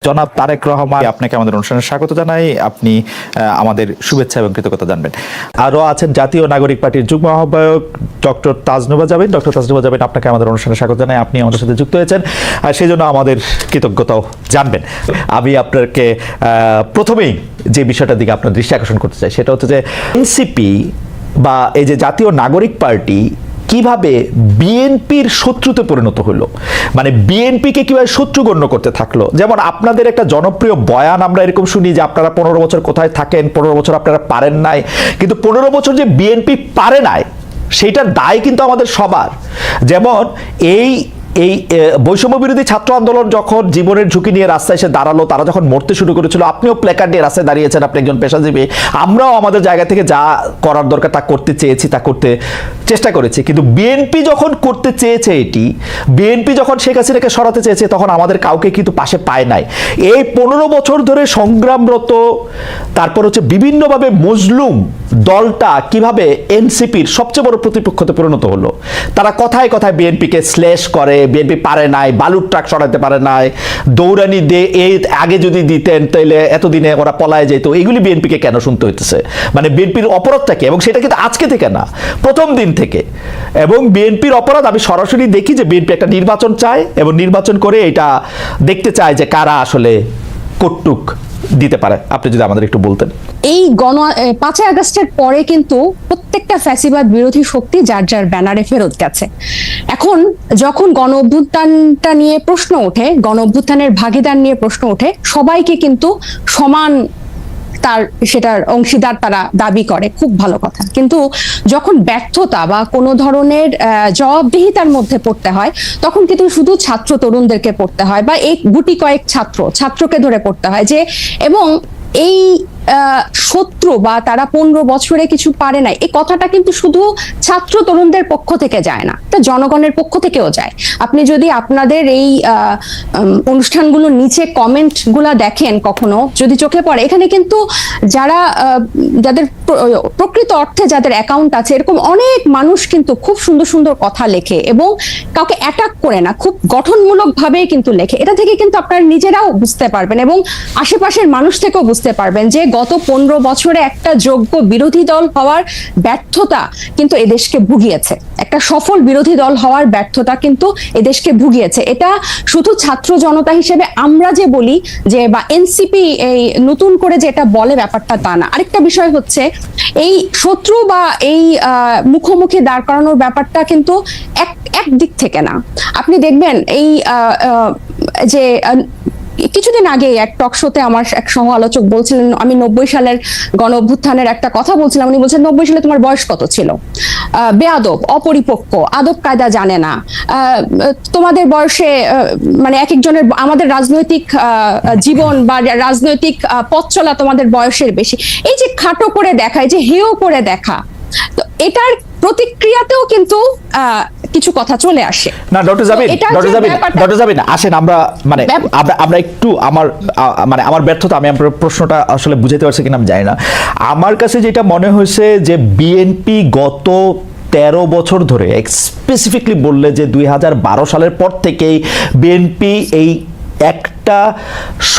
জনাব তারেক রহমান, আপনাকে আমাদের অনুষ্ঠানে স্বাগত জানাই। আপনি আমাদের শুভেচ্ছা এবং কৃতজ্ঞতা জানবেন। আরও আছেন জাতীয় নাগরিক পার্টির যুগ্ম আহ্বায়ক ডক্টর তাজনুবা জাবিন। ডক্টর তাজনুবা জাবিন, আপনাকে আমাদের অনুষ্ঠানে স্বাগত জানাই। আপনি আমাদের সাথে যুক্ত হয়েছেন, সেই জন্য আমাদের কৃতজ্ঞতাও জানবেন। আমি আপনাকে প্রথমেই যে বিষয়টার দিকে আপনার দৃষ্টি আকর্ষণ করতে চাই সেটা হচ্ছে যে এনসিপি বা এই যে জাতীয় নাগরিক পার্টি কিভাবে বিএনপির শত্রুতে পরিণত হলো, মানে বিএনপিকে কিভাবে শত্রু গণ্য করতে থাকলো। যেমন আপনাদের একটা জনপ্রিয় বয়ান আমরা এরকম শুনি যে আপনারা 15 বছর কোথায় থাকেন, 15 বছর আপনারা পারেন নাই, কিন্তু 15 বছর যে বিএনপি পারে নাই সেইটার দায় কিন্তু আমাদের সবার। যেমন এই বৈষম্য বিরোধী ছাত্র আন্দোলন যখন জীবনের ঝুঁকি নিয়ে রাস্তায় এসে দাঁড়ালো, তারা যখন মরতে শুরু করেছিল, আপনিও প্ল্যাকার্ড নিয়ে রাস্তায় দাঁড়িয়েছেন, আপনি একজন পেশাজীবী। আমরাও আমাদের জায়গা থেকে যা করার দরকার তা করতে চেয়েছি, তা করতে চেষ্টা করেছি। কিন্তু বিএনপি যখন করতে চেয়েছে, বিএনপি যখন শেখ হাসিনাকে সরাতে চেয়েছে, তখন আমাদের কাউকে কিন্তু পাশে পায় নাই। এই 15 বছর ধরে সংগ্রামরত, তারপর হচ্ছে বিভিন্নভাবে মজলুম দলটা কিভাবে এনসিপির সবচেয়ে বড় প্রতিপক্ষতে পরিণত হলো। তারা কথায় কথায় বিএনপিকে শ্লেষ করে, বিএনপি পারে নাই, বালুর ট্রাক সরাতে পারে নাই, দৌড়ানি দিয়ে এই আগে যদি দিতেন তাহলে এতদিনে ওরা পলায় যেত। এগুলি বিএনপিকে কেন শুনতে হইতেছে? মানে বিএনপির অপরাধটা কি? এবং সেটা কিন্তু আজকে থেকে না, প্রথম দিন থেকে। এবং বিএনপির অপরাধ আমি সরাসরি দেখি যে বিএনপি একটা নির্বাচন চায় এবং নির্বাচন করে এটা দেখতে চায় যে কারা আসলে কটুক দিতে পারে। আপনি যদি আমাদের একটু বলতেন। এই 5 আগস্টের পরে কিন্তু প্রত্যেকটা ফ্যাসিবাদ বিরোধী শক্তি যার যার ব্যানারে ফেরত গেছে। এখন যখন গণ অভ্যুত্থানটা নিয়ে প্রশ্ন ওঠে, গণ অভ্যুত্থানের ভাগিদার নিয়ে প্রশ্ন ওঠে, সবাইকে কিন্তু সমান সেটার অংশীদার তারা দাবি করে, খুব ভালো কথা। কিন্তু যখন ব্যর্থতা বা কোনো ধরনের জবাবদিহিতার মধ্যে পড়তে হয়, তখন কিন্তু শুধু ছাত্র তরুণদেরকে পড়তে হয় বা এই গুটি কয়েক ছাত্রকে ধরে পড়তে হয় যে, এবং এই শত্রু বা তারা 15 বছরে কিছু পারে নাই, এই কথাটা কিন্তু শুধু ছাত্র তরুণদের পক্ষ থেকে যায় না, এটা জনগণের পক্ষ থেকেও যায়। আপনি যদি আপনাদের এই অনুষ্ঠানগুলোর নিচে কমেন্ট গুলা দেখেন, কখনো যদি চোখে পড়ে, এখানে কিন্তু যাদের প্রকৃত অর্থে যাদের অ্যাকাউন্ট আছে, এরকম অনেক মানুষ কিন্তু খুব সুন্দর সুন্দর কথা লেখে এবং কাউকে অ্যাটাক করে না, খুব গঠনমূলক ভাবেই কিন্তু লেখে। এটা থেকে কিন্তু আপনারা নিজেরাও বুঝতে পারবেন এবং আশেপাশের মানুষ থেকেও বুঝতে পারবেন যে গত 15 বছরে একটা যোগ্য বিরোধী দল হওয়ার ব্যর্থতা কিন্তু এদেশকে ভুগিয়েছে। একটা সফল বিরোধী দল হওয়ার ব্যর্থতা কিন্তু এদেশকে ভুগিয়েছে। এটা শুধু ছাত্র জনতা হিসেবে আমরা যে বলি যে, বা এনসিপি এই নতুন করে যে এটা বলে, ব্যাপারটা তা না। আরেকটা বিষয় হচ্ছে, এই শত্রু বা এই মুখোমুখি দাঁড় করানোর ব্যাপারটা কিন্তু এক দিক থেকে না। আপনি দেখবেন এই যে কিছুদিন আগে এক টক শোতে আমার এক সহ আলোচক বলছিলেন, আমি 90 সালের গণ অভ্যুত্থানের একটা কথা বলছিলাম, উনি বলছেন 90 সালে তোমার বয়স কত ছিল? বেয়াদব, অপরিপক্ক, আদব কায়দা জানে না, তোমাদের বয়সে মানে এক একজনের, আমাদের রাজনৈতিক জীবন বা রাজনৈতিক পথ চলা তোমাদের বয়সের বেশি। এই যে খাটো করে দেখা, এই যে হেয় করে দেখা, তো এটার প্রতিক্রিয়াতেও কিন্তু কিছু কথা চলে আসে। না ডক্টর জাবিন আসেন, আমরা একটু আমার ব্যর্থতা, আমি আপনার প্রশ্নটা আসলে বুঝাতে পারছি কিনা আমি জানি না। আমার কাছে যেটা মনে হয়েছে যে বিএনপি গত 13 বছর ধরে, স্পেসিফিকলি বললে যে 2012 সালের পর থেকেই বিএনপি এই একটা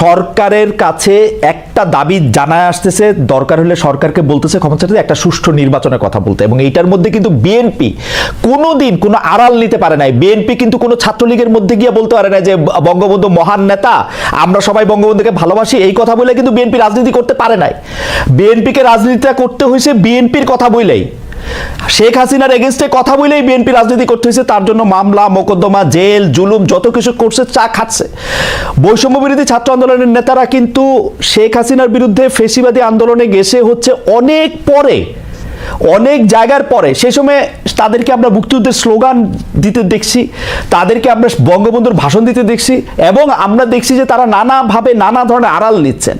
সরকারের কাছে একটা দাবি জানায় আসতেছে, দরকার হলে সরকারকে বলতেছে ক্ষমতা চাইতে একটা সুষ্ঠু নির্বাচনের কথা বলতে। এবং এইটার মধ্যে কিন্তু বিএনপি কোনোদিন কোনো আড়াল নিতে পারে নাই। বিএনপি কিন্তু কোনো ছাত্রলীগের মধ্যে গিয়ে বলতে পারে না যে বঙ্গবন্ধু মহান নেতা, আমরা সবাই বঙ্গবন্ধুকে ভালোবাসি, এই কথা বলে কিন্তু বিএনপি রাজনীতি করতে পারে নাই। বিএনপিকে রাজনীতিটা করতে হয়েছে বিএনপির কথা বলেই, শেখ হাসিনার এগেইনস্টে কথা বলেই বিএনপি রাজনীতি করতে হয়েছে। তার জন্য মামলা, মোকদ্দমা, জেল, জুলুম যত কিছু করছে, চা খাচ্ছে। বৈষম্য বিরোধী ছাত্র আন্দোলনের নেতারা কিন্তু শেখ হাসিনার বিরুদ্ধে ফেসিবাদী আন্দোলনে গেছে হচ্ছে অনেক পরে, অনেক জায়গার পরে। সেই সময় তাদেরকে আমরা মুক্তিযুদ্ধের স্লোগান দিতে দেখছি, তাদেরকে আমরা বঙ্গবন্ধুর ভাষণ দিতে দেখছি, এবং আমরা দেখছি যে তারা নানাভাবে নানা ধরনের আড়াল নিচ্ছেন।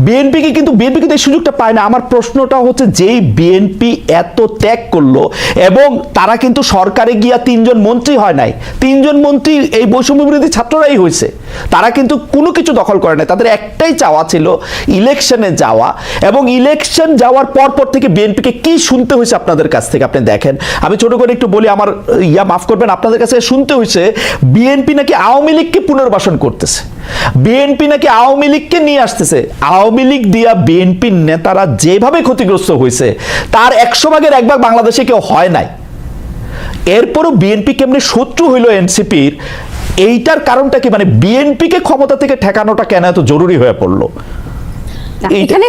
বিএনপি কিন্তু এই সুযোগটা পায় না। আমার প্রশ্নটা হচ্ছে, যেই বিএনপি এত ত্যাগ করলো এবং তারা কিন্তু সরকারে গিয়া 3 জন মন্ত্রী হয় নাই, 3 জন মন্ত্রী এই বৈষম্য বিরোধী ছাত্ররাই হয়েছে। তারা কিন্তু কোনো কিছু দখল করে নাই, তাদের একটাই চাওয়া ছিল ইলেকশনে যাওয়া। এবং ইলেকশন যাওয়ার পর থেকে বিএনপিকে কি শুনতে হয়েছে আপনাদের কাছ থেকে, আপনি দেখেন আমি ছোট করে একটু বলি, আমার মাফ করবেন, আপনাদের কাছে শুনতে হয়েছে বিএনপি নাকি আওয়ামী লীগকে পুনর্বাসন করতেছে, বিএনপি নাকি আওয়ামী লীগকে নিয়ে আসতেছে। আওয়ামী লীগ দিয়া বিএনপির নেতারা যেভাবে ক্ষতিগ্রস্ত হয়েছে তার 100 ভাগের 1 ভাগ বাংলাদেশে কেউ হয় নাই। এরপরও বিএনপি কেমনি শত্রু হইল এনসিপির, এইটার কারণটা কি? মানে বিএনপিকে ক্ষমতা থেকে ঠেকানোটা কেন এত জরুরি হয়ে পড়লো? এখানে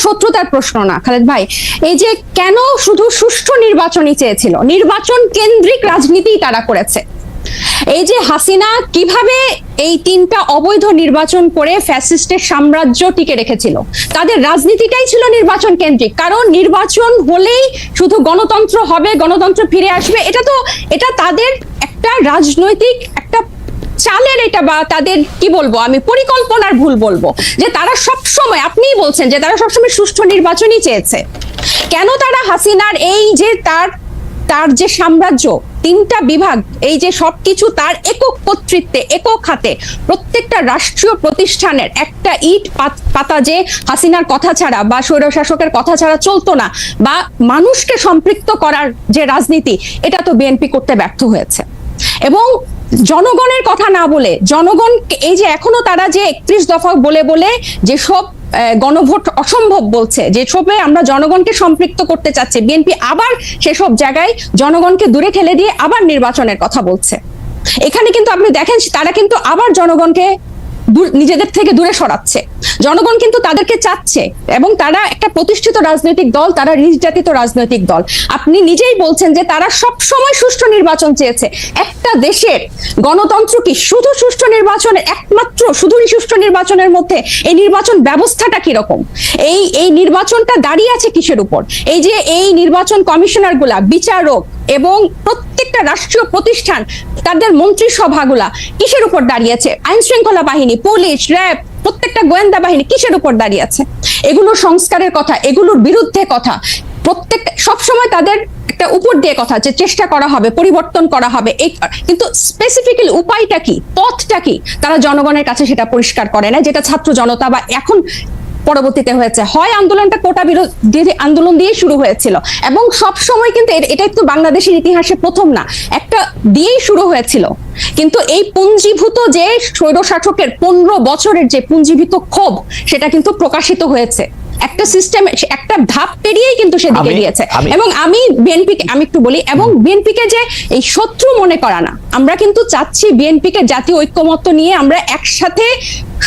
শত্রুতার প্রশ্ন না খালেদ ভাই, এই যে কেন শুধু সুষ্ঠু নির্বাচনই চেয়েছিল, নির্বাচন কেন্দ্রিক রাজনীতি তারা করেছে। এই যে হাসিনা কিভাবে এই 3টা অবৈধ নির্বাচন করে ফ্যাসিস্টের সাম্রাজ্য টিকে রেখেছিল, তাদের রাজনীতিটাই ছিল নির্বাচন কেন্দ্রিক। কারণ নির্বাচন হলেই শুধু গণতন্ত্র হবে, গণতন্ত্র ফিরে আসবে, এটা তাদের একটা রাজনৈতিক একটা চালের, এটা বা তাদের কি বলবো আমি, পরিকল্পনার ভুল বলবো, যে তারা সবসময়, আপনিই বলছেন যে তারা সবসময় সুষ্ঠু নির্বাচনই চেয়েছে। কেন তারা হাসিনার এই যে তার যে সাম্রাজ্য, 3টা বিভাগ, এই যে সবকিছু তার একক কর্তৃত্বে, একক হাতে, প্রত্যেকটা রাষ্ট্রীয় প্রতিষ্ঠানের একটা ইট পাতা যে হাসিনার কথা ছাড়া বা স্বৈরশাসকের কথা ছাড়া চলতো না, বা মানুষকে সম্পৃক্ত করার যে রাজনীতি, এটা তো বিএনপি করতে ব্যর্থ হয়েছে। এবং জনগণের কথা না বলে, জনগণ এই যে এখনো তারা যে 31 দফা বলে বলে যেসব গণভোট অসম্ভব বলছে, যেসবে আমরা জনগণকে সম্পৃক্ত করতে চাচ্ছি, বিএনপি আবার সেসব জায়গায় জনগণকে দূরে ঠেলে দিয়ে আবার নির্বাচনের কথা বলছে। এখানে কিন্তু আপনি দেখেন তারা কিন্তু আবার জনগণকে নিজেদের থেকে দূরে সরাচ্ছে। জনগণ কিন্তু তাদেরকে চাচ্ছে, এবং তারা একটা প্রতিষ্ঠিত রাজনৈতিক দল, তারা নির্যাতিত রাজনৈতিক দল। আপনি নিজেই বলছেন যে তারা সব সময় সুষ্ঠু নির্বাচন চেয়েছে। একটা দেশের গণতন্ত্র কি শুধু সুষ্ঠু নির্বাচনের, একমাত্র শুধুই সুষ্ঠু নির্বাচনের মধ্যে এই নির্বাচন ব্যবস্থাটা কিরকম, এই নির্বাচনটা দাঁড়িয়ে আছে কিসের উপর? এই যে এই নির্বাচন কমিশনার গুলা, বিচারক এবং প্রত্যেকটা রাষ্ট্রীয় প্রতিষ্ঠান, তাদের মন্ত্রিসভাগুলা কিসের উপর দাঁড়িয়েছে? আইন শৃঙ্খলা বাহিনী, পুলিশ, র্যাব, প্রত্যেকটা গোয়েন্দা বাহিনী কিসের উপর দাঁড়িয়ে আছে? এগুলোর সংস্কারের কথা, এগুলোর বিরুদ্ধে কথা, প্রত্যেকটা সবসময় তাদের একটা উপর দিয়ে কথা, যে চেষ্টা করা হবে, পরিবর্তন করা হবে, কিন্তু স্পেসিফিক্যালি উপায়টা কি, পথটা কি, তারা জনগণের কাছে সেটা পরিষ্কার করে না। যেটা ছাত্র জনতা বা এখন পরবর্তীতে হয়েছে, হয় আন্দোলনটা কোটা বিরোধী আন্দোলন দিয়ে শুরু হয়েছিল, এবং সব সময় কিন্তু এটা একটু বাংলাদেশের ইতিহাসে প্রথম না, একটা দিয়েই শুরু হয়েছিল। কিন্তু এই পুঞ্জীভূত যে স্বৈরশাসকের 15 বছরের যে পুঞ্জীভূত ক্ষোভ, সেটা কিন্তু প্রকাশিত হয়েছে একটা সিস্টেম, একটা ধাপ পেরিয়েই কিন্তু সেদিকে গিয়েছে। এবং আমি একটু বলি, এবং বিএনপিকে যে এই শত্রু মনে করা না, আমরা কিন্তু চাচ্ছি বিএনপিকে জাতীয় ঐক্যমত্য নিয়ে আমরা একসাথে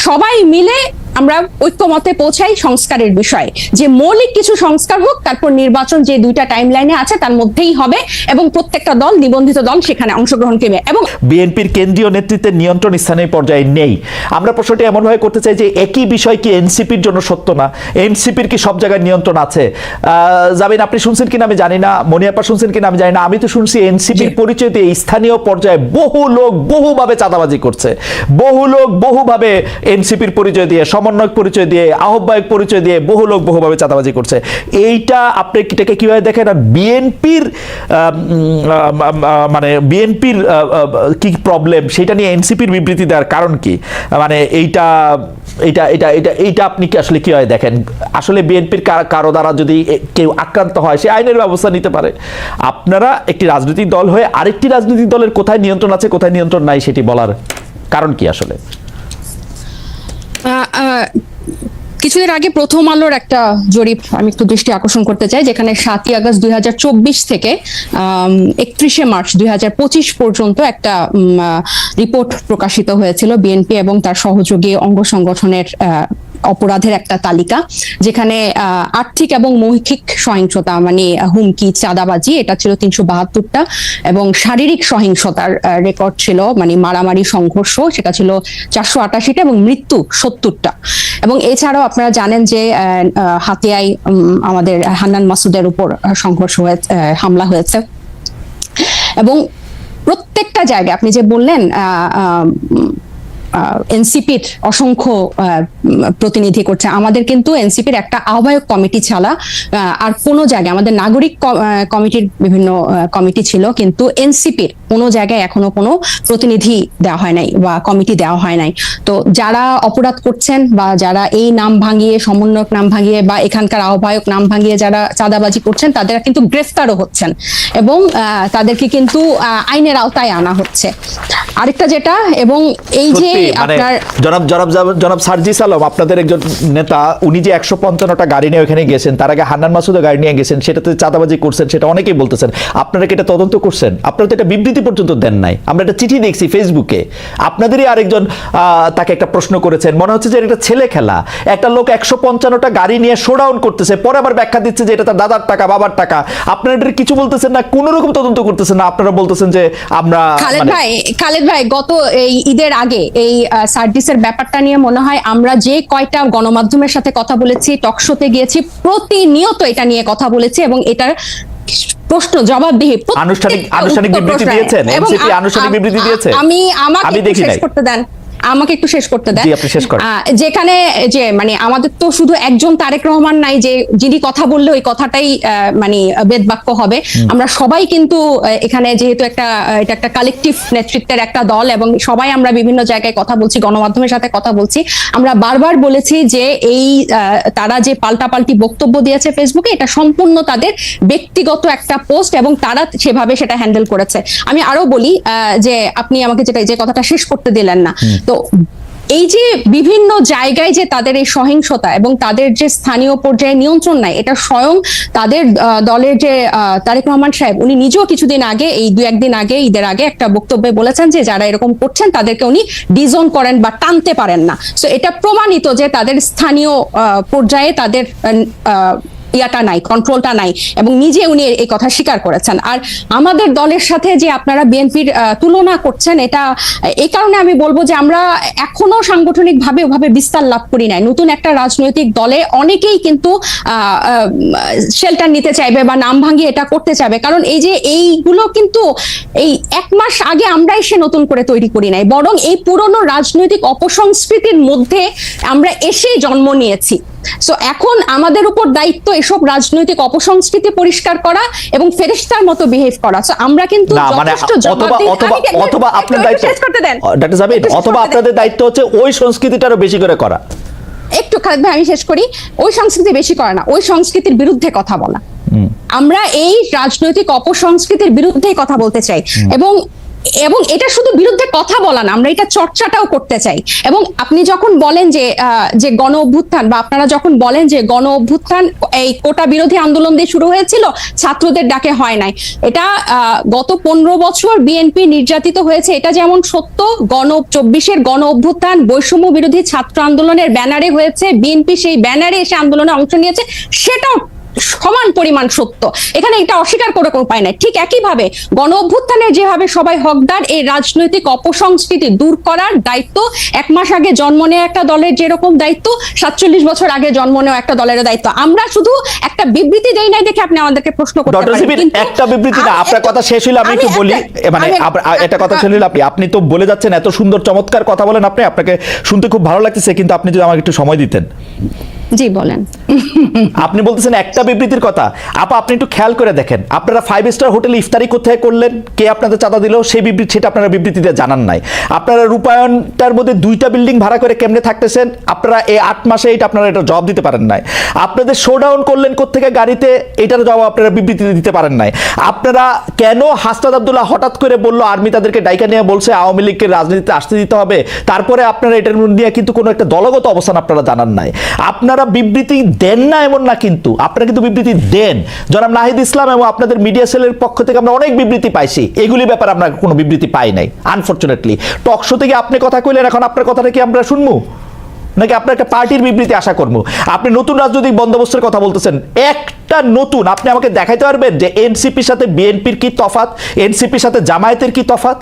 সবাই মিলে আমরা ঐক্যমতে পৌঁছাই সংস্কারের বিষয়ে, যে মৌলিক কিছু সংস্কার হোক, তারপর নির্বাচন যে 2টা টাইম লাইনে আছে তার মধ্যেই হবে, এবং প্রত্যেকটা দল, নিবন্ধিত দল সেখানে অংশগ্রহণ করবে। এবং বিএনপির কেন্দ্রীয় নেতৃত্বের নিয়ন্ত্রণ স্থানীয় পর্যায়ে নেই। আমরা প্রশ্নটি এমনভাবে করতে চাই যে একই বিষয় কি এনসিপির জন্য সত্য না? এনসিপির কি সব জায়গায় নিয়ন্ত্রণ আছে? জামিন, আপনি শুনছেন কিনা আমি জানি না, মনিয়াপা শুনছেন কিনা আমি জানি না, আমি তো শুনছি এনসিপির পরিচয় দিয়ে স্থানীয় পর্যায়ে বহু লোক বহুভাবে চাঁদাবাজি করছে, বহু লোক বহুভাবে এনসিপির পরিচয় দিয়ে, সমন্বয়ক পরিচয় দিয়ে, আহ্বায়ক পরিচয় দিয়ে বহু লোক বহুভাবে চাঁদাবাজি করছে। এইটা আপনি এটাকে কিভাবে দেখেন? আর বিএনপির মানে বিএনপির কি প্রবলেম সেটা নিয়ে এনসিপির বিবৃতি দেওয়ার কারণ কি? মানে এইটা এইটা এটা এটা এইটা আপনি কি আসলে কিভাবে দেখেন? আসলে বিএনপির কারো দ্বারা যদি কেউ আক্রান্ত হয়, সে আইনের ব্যবস্থা নিতে পারে। আপনারা একটি রাজনৈতিক দল হয়ে আরেকটি রাজনৈতিক দলের কোথায় নিয়ন্ত্রণ আছে, কোথায় নিয়ন্ত্রণ নাই, সেটি বলার কারণ কি আসলে? কিছুদিন আগে প্রথম আলোর একটা জরিপ আমি একটু দৃষ্টি আকর্ষণ করতে চাই, যেখানে 7ই আগস্ট 2024 থেকে 31শে মার্চ 2025 পর্যন্ত একটা রিপোর্ট প্রকাশিত হয়েছিল বিএনপি এবং তার সহযোগী অঙ্গ সংগঠনের অপরাধের একটা তালিকা, যেখানে আর্থিক এবং মৌখিক সহিংসতা মানে হুমকি, চাঁদাবাজি, এটা ছিল 372টা, এবং শারীরিক সহিংসতার রেকর্ড ছিল মানে মারামারি, সংঘর্ষ, সেটা ছিল 488টা, এবং মৃত্যু 70টা। এবং এছাড়াও আপনারা জানেন যে হাতিয়ায় আমাদের হান্নান মাসুদের উপর সংঘর্ষ হয়েছে, হামলা হয়েছে, এবং প্রত্যেকটা জায়গায় আপনি যে বললেন এনসিপির অসংখ্য প্রতিনিধি করছে। আমাদের কিন্তু এনসিপির একটা আহ্বায়ক কমিটি ছাড়া আর কোনো জায়গায়, আমাদের নাগরিক কমিটির বিভিন্ন কমিটি ছিল, কিন্তু এনসিপির কোনো জায়গায় এখনো কোনো প্রতিনিধি দেওয়া হয় নাই বা কমিটি দেওয়া হয় নাই। তো যারা অপরাধ করছেন বা যারা এই নাম ভাঙিয়ে, সমন্বয়ক নাম ভাঙিয়ে বা এখানকার আহ্বায়ক নাম ভাঙিয়ে যারা চাঁদাবাজি করছেন, তাদের কিন্তু গ্রেফতারও হচ্ছেন এবং তাদেরকে কিন্তু আইনের আওতায় আনা হচ্ছে। আরেকটা যেটা, এবং এই যে আপনার জনাব সার্জিস আলম, আপনাদের একজন নেতা, উনি যে 155টা গাড়ি নিয়ে ওখানে গেছেন, তার আগে হান্নান মাসুদও গাড়ি নিয়ে গেছেন, সেটাতে চাঁদাবাজি করছেন, সেটা অনেকেই বলতেছেন। আপনারা কি এটা তদন্ত করছেন? আপনারা তো একটা বিবৃতি পর্যন্ত দেন নাই। আমরা একটা চিঠি দেখছি ফেসবুকে, আপনাদেরই আরেকজন তাকে একটা প্রশ্ন করেছেন, মনে হচ্ছে যে এটা ছেলে খেলা। একটা লোক 155টা গাড়ি নিয়ে শোডাউন করতেছে, পরে আবার ব্যাখ্যা দিচ্ছে যে এটা তার দাদার টাকা, বাবার টাকা। আপনারা এটা কিছু বলতেছেন না, কোন রকম তদন্ত করতেছেন না। আপনারা বলতেছেন যে আমরা খালেদ ভাই গত এই ঈদের আগে এই সার্ভিসের ব্যাপারটা নিয়ে মনে হয় আমরা যে কয়টা গণমাধ্যমের সাথে কথা বলেছি, টকশোতে গিয়েছি, প্রতিনিয়ত এটা নিয়ে কথা বলেছি এবং এটার প্রশ্ন জবাবদিহি আনুষ্ঠানিক বিবৃতি দিয়েছেন, এনসিপি আনুষ্ঠানিক বিবৃতি দিয়েছে। আমাকে শেষ করতে দেন, আমাকে একটু শেষ করতে দেন। যেখানে যে মানে আমাদের তো শুধু একজন তারেক রহমান নাই যে যিনি কথা বললে ওই কথাটাই মানে বেদবাক্য হবে। আমরা সবাই কিন্তু এখানে, যেহেতু এটা একটা কালেকটিভ নেতৃত্বের একটা দল এবং সবাই আমরা বিভিন্ন জায়গায় কথা বলছি, গণমাধ্যমের সাথে কথা বলছি, আমরা বারবার বলেছি যে এই তারা যে পাল্টাপাল্টি বক্তব্য দিয়েছে ফেসবুকে, এটা সম্পূর্ণ তাদের ব্যক্তিগত একটা পোস্ট এবং তারা সেভাবে সেটা হ্যান্ডেল করেছে। আমি আরো বলি যে আপনি আমাকে যে কথাটা শেষ করতে দিলেন না, তো এই যে বিভিন্ন জায়গায় যে তাদের এই সহিংসতা এবং তাদের যে স্থানীয় পর্যায়ে নিয়ন্ত্রণ নাই, এটা স্বয়ং তাদের দলের যে তারেক রহমান সাহেব, উনি নিজেও কিছুদিন আগে, এই 2-1 দিন আগে, ঈদের আগে একটা বক্তব্যে বলেছেন যে যারা এরকম করছেন তাদেরকে উনি ডিজোন করেন বা টানতে পারেন না। সো এটা প্রমাণিত যে তাদের স্থানীয় পর্যায়ে তাদের ইয়াটা নাই, কন্ট্রোলটা নাই, এবং নিজে উনি এই কথা স্বীকার করেছেন। আর আমাদের দলের সাথে যে আপনারা বিএনপির তুলনা করছেন, এটা এই কারণে আমি বলবো যে আমরা এখনো সাংগঠনিক ভাবে ওভাবে বিস্তার লাভ করি নাই। নতুন একটা রাজনৈতিক দলে অনেকেই কিন্তু শেল্টার নিতে চাইবে বা নাম ভাঙিয়ে এটা করতে চাইবে, কারণ এই যে এইগুলো কিন্তু এই 1 মাস আগে আমরা এসে নতুন করে তৈরি করি নাই, বরং এই পুরনো রাজনৈতিক অপসংস্কৃতির মধ্যে আমরা এসেই জন্ম নিয়েছি। সো এখন আমাদের উপর দায়িত্ব এসব রাজনৈতিক অপসংস্কৃতি পরিষ্কার করা এবং ফেরেশতার মতো বিহেভ করা। সো আমরা কিন্তু অথবা আপনার দায়িত্ব, ডক্টর জাবির, অথবা আপনাদের দায়িত্ব হচ্ছে ওই সংস্কৃতিটারও বেশি করে করা। একটু খালেদ ভাই আমি শেষ করি। ওই সংস্কৃতি বেশি করা না, ওই সংস্কৃতির বিরুদ্ধে কথা বলা। আমরা এই রাজনৈতিক অপসংস্কৃতির বিরুদ্ধে কথা বলতে চাই এবং এটা শুধু বিরুদ্ধে কথা বলা না, আমরা এটা চর্চাটাও করতে চাই। এবং আপনি যখন বলেন যে গণ অভ্যুত্থান, বা আপনারা যখন বলেন যে গণ অভ্যুত্থান এই কোটা বিরোধী আন্দোলন দিয়ে শুরু হয়েছিল, ছাত্রদের ডাকে হয় নাই, এটা গত 15 বছর বিএনপি নির্যাতিত হয়েছে, এটা যেমন সত্য। 24-এর গণ অভ্যুত্থান বৈষম্য বিরোধী ছাত্র আন্দোলনের ব্যানারে হয়েছে, বিএনপি সেই ব্যানারে এসে আন্দোলনে অংশ নিয়েছে, সেটাও সমান পরিমাণ সত্য। এখানে এটা অস্বীকার করে কোনো উপায় নাই। ঠিক একইভাবে গণ অভ্যুত্থানের যেভাবে সবাই হকদার, এই রাজনৈতিক অপসংস্কৃতি দূর করার দায়িত্ব 1 মাস আগে জন্ম নেওয়া একটা দলের যেরকম দায়িত্ব, 47 বছর আগে জন্ম নেওয়া একটা দলের দায়িত্ব। আমরা শুধু একটা বিবৃতি দেই নাই দেখে আপনি আমাদেরকে প্রশ্ন করতে পারেন, কিন্তু একটা বিবৃতি না। আপনার কথা শেষ হইলো, আমি একটু বলি, মানে এটা কথা শেষ হইলো, আপনি তো বলে যাচ্ছেন, এত সুন্দর চমৎকার কথা বলেন আপনি, আপনাকে শুনতে খুব ভালো লাগতেছে, কিন্তু আপনি যদি আমাকে একটু সময় দিতেন। জি বলেন। আপনি বলতেছেন একটা বিবৃতির কথা। আপনি একটু খেয়াল করে দেখেন, আপনারা 5 স্টার হোটেলে ইফতারি কোথায় করলেন, কে আপনাদের চাঁদা দিল, সেই বিবৃতি সেটা আপনারা বিবৃতিতে জানান নাই। আপনারা রূপায়ণটার মধ্যে 2টা বিল্ডিং ভাড়া করে কেমনে থাকতেছেন, আপনারা এই 8 মাসে আপনারা এটা জবাব দিতে পারেন নাই। আপনাদের শোডাউন করলেন কোত্থেকে গাড়িতে, এটার জবাব আপনারা বিবৃতিতে দিতে পারেন নাই। আপনারা কেন হাসনাত আব্দুল্লাহ হঠাৎ করে বললো আর্মি তাদেরকে ডাইকা নিয়ে বলছে আওয়ামী লীগকে রাজনীতিতে আসতে দিতে হবে, তারপরে আপনারা এটার নিয়ে কিন্তু কোনো একটা দলগত অবস্থান আপনারা জানান নাই। আপনারা বিবৃতি দেন না এমন না, কিন্তু আপনারা কিন্তু বিবৃতি দেন। জনাব নাহিদ ইসলাম এবং আপনাদের মিডিয়া সেলের পক্ষ থেকে আমরা অনেক বিবৃতি পাইছি, এগুলি ব্যাপারে আমরা কোনো বিবৃতি পাই নাই আনফরচুনেটলি। টক শো থেকে আপনি কথা কইলেন, এখন আপনার কথাটা কি আমরা শুনবো নাকি আপনার একটা পার্টির বিবৃতি আশা করবো? আপনি নতুন রাজনৈতিক বন্দোবস্তের কথা বলতেছেন, একটা নতুন, আপনি আমাকে দেখাইতে পারবেন যে এনসিপির সাথে বিএনপির কি তফাৎ, এনসিপির সাথে জামায়াতের কি তফাৎ?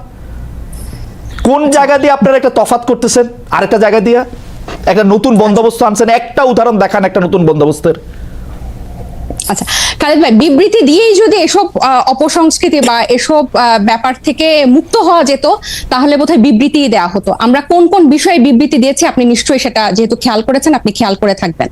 কোন জায়গা দিয়ে আপনারা একটা তফাৎ করতেছেন আরেকটা জায়গা দিয়ে? একটা নতুন বন্দোবস্ত আনছেন, একটা উদাহরণ দেখান একটা নতুন বন্দোবস্তের। আচ্ছা খালেদ ভাই, বিবৃতি দিয়েই যদি এসব অপসংস্কৃতি বা এসব ব্যাপার থেকে মুক্ত হওয়া যেত তাহলে বোধহয় বিবৃতি দেওয়া হতো। আমরা কোন কোন বিষয়ে বিবৃতি দিয়েছি আপনি নিশ্চয়ই সেটা যেহেতু খেয়াল করেছেন, আপনি খেয়াল করে থাকবেন।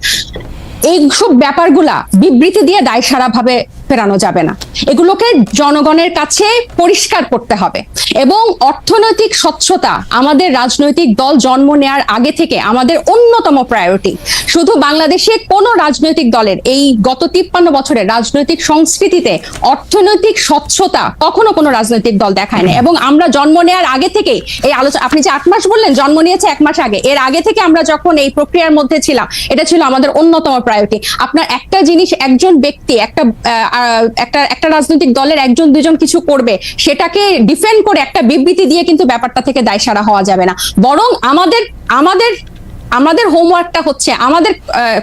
এইসব ব্যাপারগুলা বিবৃতি দিয়ে দায়সারা ভাবে ফেরানো যাবে না, এগুলোকে জনগণের কাছে পরিষ্কার করতে হবে। এবং অর্থনৈতিক স্বচ্ছতা আমাদের রাজনৈতিক দল জন্ম নেয়ার আগে থেকে আমাদের অন্যতম প্রায়োরিটি। শুধু বাংলাদেশে কোন রাজনৈতিক দলের এই গত 53 বছরের রাজনৈতিক সংস্কৃতিতে অর্থনৈতিক স্বচ্ছতা কখনো কোনো রাজনৈতিক দল দেখায় না। এবং আমরা জন্ম নেয়ার আগে থেকেই এই আলোচনা, আপনি যে 8 মাস বললেন, জন্ম নিয়েছে 1 মাস আগে, এর আগে থেকে আমরা যখন এই প্রক্রিয়ার মধ্যে ছিলাম, এটা ছিল আমাদের অন্যতম প্রায়োরিটি। আপনার একটা জিনিস, একজন ব্যক্তি একটা রাজনৈতিক দলের একজন দুজন কিছু করবে, সেটাকে ডিফেন্ড করে একটা বিবৃতি দিয়ে কিন্তু ব্যাপারটা থেকে দায়সারা হওয়া যাবে না। বরং আমাদের হোমওয়ার্কটা হচ্ছে, আমাদের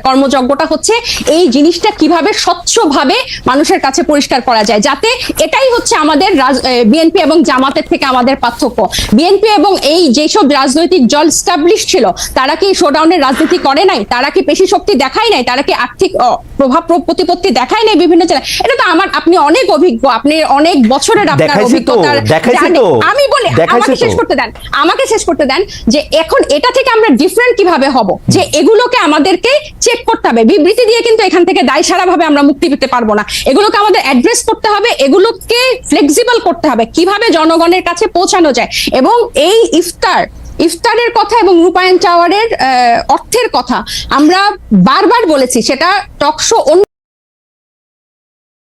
কর্মযজ্ঞটা হচ্ছে এই জিনিসটা কিভাবে স্বচ্ছভাবে মানুষের কাছে পরিষ্কার করা যায়, যাতে এটাই হচ্ছে আমাদের বিএনপি এবং জামাতের থেকে আমাদের পার্থক্য। বিএনপি এবং এই যেসব রাজনৈতিক দল স্টাবলিশ ছিল, তারা কি শোডাউনের রাজনীতি করে নাই? তারা কি পেশি শক্তি দেখায় নাই? তারা কি আর্থিক প্রভাব প্রতিপত্তি দেখায় নাই বিভিন্ন জেলায়? এটা তো আপনি অনেক অভিজ্ঞ, আপনি অনেক বছরের আপনার অভিজ্ঞতার। আমি বলি, আমাকে শেষ করতে দেন যে এখন এটা থেকে আমরা ডিফারেন্ট কিভাবে হব, যে এগুলোকে আমাদেরকে চেক করতে হবে। বিবৃতি দিয়ে কিন্তু এখান থেকে দায়সারা ভাবে আমরা মুক্তি পেতে পারবো না। এগুলোকে আমাদের অ্যাড্রেস করতে হবে, এগুলোকে ফ্লেক্সিবল করতে হবে, কিভাবে জনগণের কাছে পৌঁছানো যায়। এবং এই ইফতারের কথা এবং রূপায়ণ টাওয়ারের অর্থের কথা আমরা বারবার বলেছি, সেটা টকশো